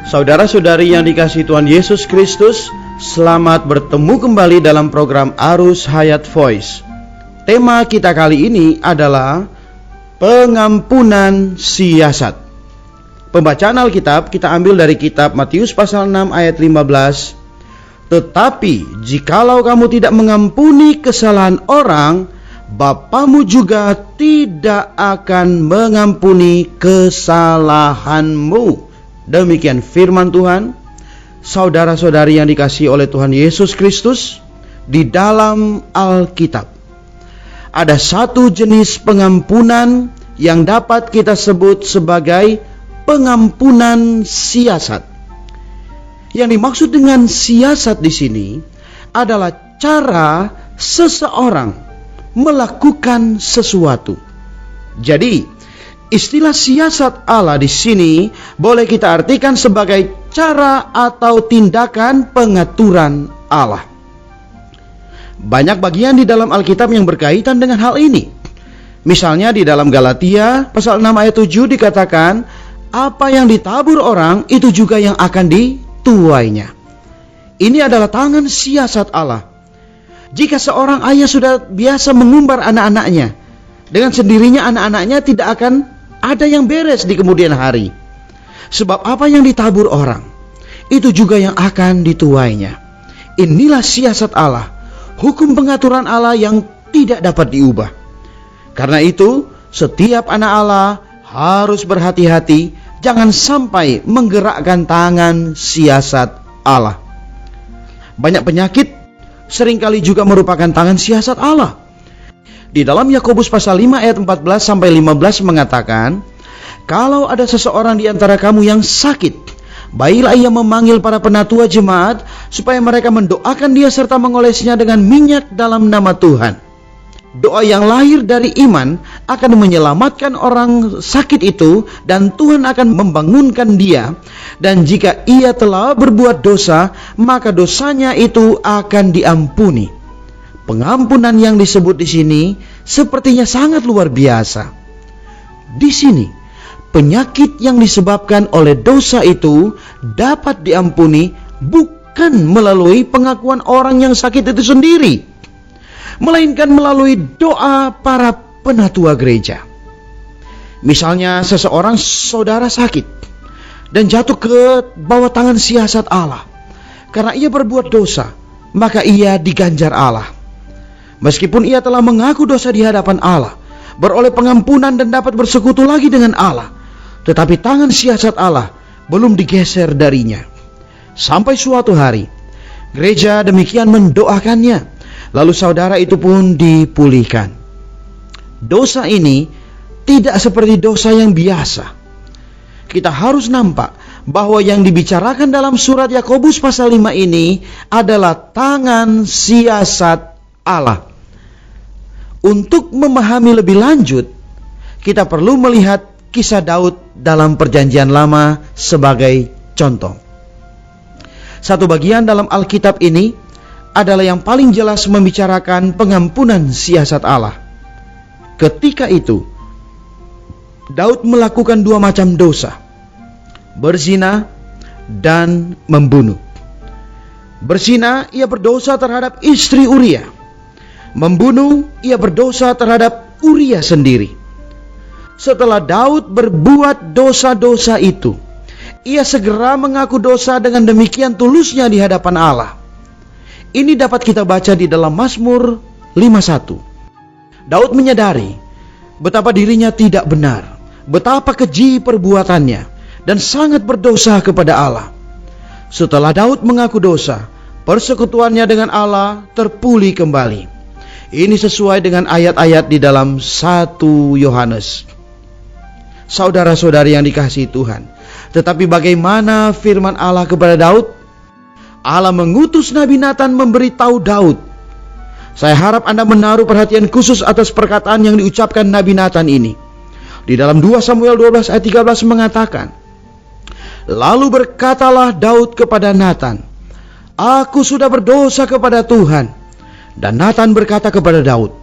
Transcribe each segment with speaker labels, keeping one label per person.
Speaker 1: Saudara-saudari yang dikasihi Tuhan Yesus Kristus, selamat bertemu kembali dalam program Arus Hayat Voice. Tema kita kali ini adalah pengampunan siasat. Pembacaan Alkitab kita ambil dari kitab Matius pasal 6 ayat 15. Tetapi jikalau kamu tidak mengampuni kesalahan orang, Bapamu juga tidak akan mengampuni kesalahanmu. Demikian firman Tuhan. Saudara-saudari yang dikasihi oleh Tuhan Yesus Kristus, di dalam Alkitab ada satu jenis pengampunan yang dapat kita sebut sebagai pengampunan siasat. Yang dimaksud dengan siasat di sini adalah cara seseorang melakukan sesuatu. Jadi, istilah siasat Allah di sini boleh kita artikan sebagai cara atau tindakan pengaturan Allah. Banyak bagian di dalam Alkitab yang berkaitan dengan hal ini. Misalnya di dalam Galatia pasal 6 ayat 7 dikatakan, apa yang ditabur orang itu juga yang akan dituainya. Ini adalah tangan siasat Allah. Jika seorang ayah sudah biasa mengumbar anak-anaknya, dengan sendirinya anak-anaknya tidak akan ada yang beres di kemudian hari. Sebab apa yang ditabur orang, itu juga yang akan dituainya. Inilah siasat Allah, hukum pengaturan Allah yang tidak dapat diubah. Karena itu, setiap anak Allah harus berhati-hati, jangan sampai menggerakkan tangan siasat Allah. Banyak penyakit seringkali juga merupakan tangan siasat Allah. Di dalam Yakobus pasal 5 ayat 14 sampai 15 mengatakan, kalau ada seseorang di antara kamu yang sakit, baiklah ia memanggil para penatua jemaat supaya mereka mendoakan dia serta mengolesnya dengan minyak dalam nama Tuhan. Doa yang lahir dari iman akan menyelamatkan orang sakit itu dan Tuhan akan membangunkan dia. Dan jika ia telah berbuat dosa, maka dosanya itu akan diampuni. Pengampunan yang disebut di sini sepertinya sangat luar biasa. Di sini, penyakit yang disebabkan oleh dosa itu dapat diampuni bukan melalui pengakuan orang yang sakit itu sendiri, melainkan melalui doa para penatua gereja. Misalnya seseorang saudara sakit dan jatuh ke bawah tangan siasat Allah. Karena ia berbuat dosa, maka ia diganjar Allah. Meskipun ia telah mengaku dosa di hadapan Allah, beroleh pengampunan dan dapat bersekutu lagi dengan Allah, tetapi tangan siasat Allah belum digeser darinya. Sampai suatu hari, gereja demikian mendoakannya, lalu saudara itu pun dipulihkan. Dosa ini tidak seperti dosa yang biasa. Kita harus nampak bahwa yang dibicarakan dalam surat Yakobus pasal 5 ini adalah tangan siasat Allah. Untuk memahami lebih lanjut, kita perlu melihat kisah Daud dalam Perjanjian Lama sebagai contoh. Satu bagian dalam Alkitab ini adalah yang paling jelas membicarakan pengampunan siasat Allah. Ketika itu, Daud melakukan dua macam dosa, berzina dan membunuh. Berzina, ia berdosa terhadap istri Uria. Membunuh, ia berdosa terhadap Uria sendiri. Setelah Daud berbuat dosa-dosa itu, ia segera mengaku dosa dengan demikian tulusnya di hadapan Allah. Ini dapat kita baca di dalam Mazmur 51. Daud menyadari betapa dirinya tidak benar, betapa keji perbuatannya, dan sangat berdosa kepada Allah. Setelah Daud mengaku dosa, persekutuannya dengan Allah terpulih kembali. Ini sesuai dengan ayat-ayat di dalam 1 Yohanes. Saudara-saudari yang dikasihi Tuhan, tetapi bagaimana firman Allah kepada Daud? Allah mengutus Nabi Nathan memberitahu Daud. Saya harap Anda menaruh perhatian khusus atas perkataan yang diucapkan Nabi Nathan ini. Di dalam 2 Samuel 12 ayat 13 mengatakan, lalu berkatalah Daud kepada Nathan, aku sudah berdosa kepada Tuhan. Dan Nathan berkata kepada Daud,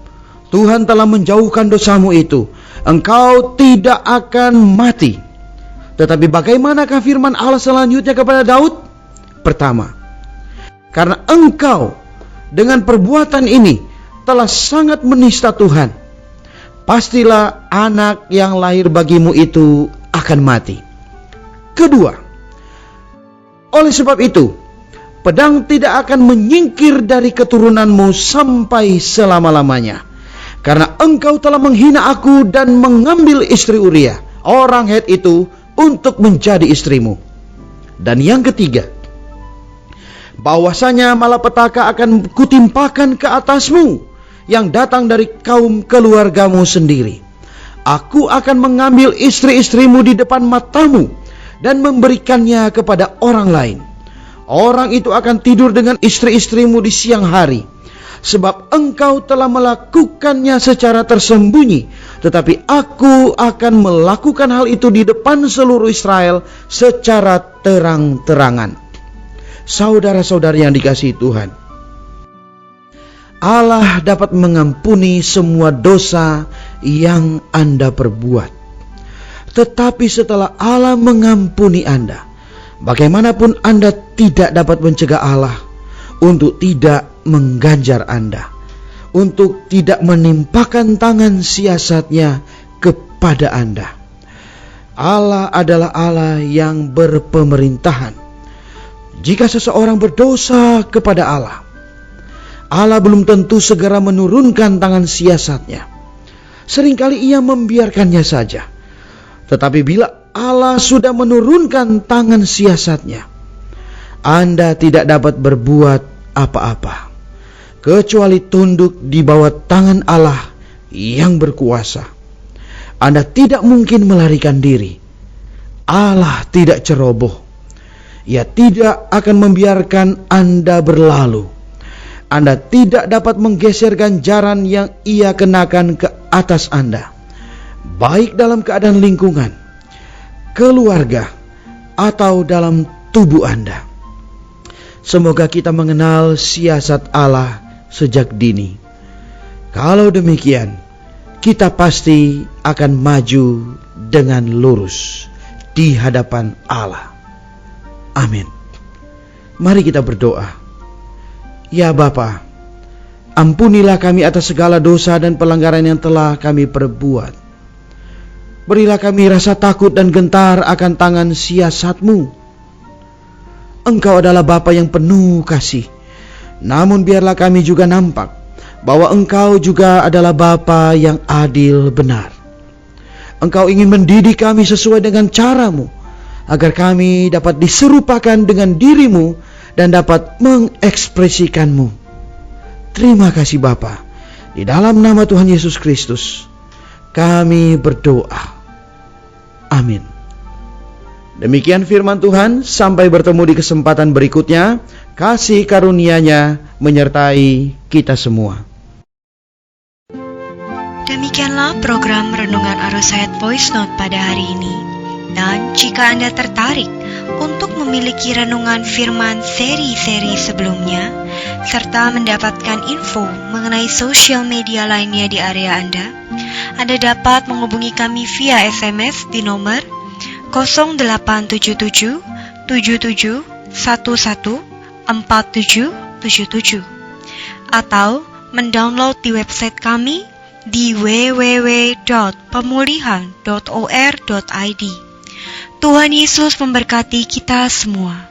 Speaker 1: Tuhan telah menjauhkan dosamu itu, engkau tidak akan mati. Tetapi bagaimanakah firman Allah selanjutnya kepada Daud? Pertama, karena engkau dengan perbuatan ini telah sangat menista Tuhan, pastilah anak yang lahir bagimu itu akan mati. Kedua, oleh sebab itu, pedang tidak akan menyingkir dari keturunanmu sampai selama-lamanya, karena engkau telah menghina aku dan mengambil istri Uria, orang Het itu, untuk menjadi istrimu. Dan yang ketiga, bahwasanya malapetaka akan kutimpakan ke atasmu yang datang dari kaum keluargamu sendiri. Aku akan mengambil istri-istrimu di depan matamu dan memberikannya kepada orang lain. Orang itu akan tidur dengan istri-istrimu di siang hari, sebab engkau telah melakukannya secara tersembunyi, tetapi aku akan melakukan hal itu di depan seluruh Israel secara terang-terangan. Saudara-saudari yang dikasihi Tuhan, Allah dapat mengampuni semua dosa yang Anda perbuat. Tetapi setelah Allah mengampuni Anda, bagaimanapun Anda tidak dapat mencegah Allah untuk tidak mengganjar Anda, untuk tidak menimpakan tangan siasatnya kepada Anda. Allah adalah Allah yang berpemerintahan. Jika seseorang berdosa kepada Allah, Allah belum tentu segera menurunkan tangan siasatnya. Seringkali ia membiarkannya saja. Tetapi bila Allah sudah menurunkan tangan siasatnya, Anda tidak dapat berbuat apa-apa kecuali tunduk di bawah tangan Allah yang berkuasa. Anda tidak mungkin melarikan diri. Allah tidak ceroboh. Ia tidak akan membiarkan Anda berlalu. Anda tidak dapat menggeser ganjaran yang Ia kenakan ke atas Anda, baik dalam keadaan lingkungan, keluarga, atau dalam tubuh Anda. Semoga kita mengenal siasat Allah sejak dini. Kalau demikian, kita pasti akan maju dengan lurus di hadapan Allah. Amin. Mari kita berdoa. Ya Bapa, ampunilah kami atas segala dosa dan pelanggaran yang telah kami perbuat. Berilah kami rasa takut dan gentar akan tangan siasat-Mu. Engkau adalah Bapa yang penuh kasih. Namun biarlah kami juga nampak bahwa Engkau juga adalah Bapa yang adil benar. Engkau ingin mendidik kami sesuai dengan cara-Mu, agar kami dapat diserupakan dengan diri-Mu dan dapat mengekspresikan-Mu. Terima kasih Bapa. Di dalam nama Tuhan Yesus Kristus kami berdoa. Amin. Demikian firman Tuhan. Sampai bertemu di kesempatan berikutnya. Kasih karunia-Nya menyertai kita semua.
Speaker 2: Demikianlah program Renungan Arus Hayat Voice Note pada hari ini. Dan jika Anda tertarik untuk memiliki renungan firman seri-seri sebelumnya, serta mendapatkan info mengenai sosial media lainnya di area Anda dapat menghubungi kami via SMS di nomor 0877 77 11 4777 atau mendownload di website kami di www.pemulihan.or.id. Tuhan Yesus memberkati kita semua.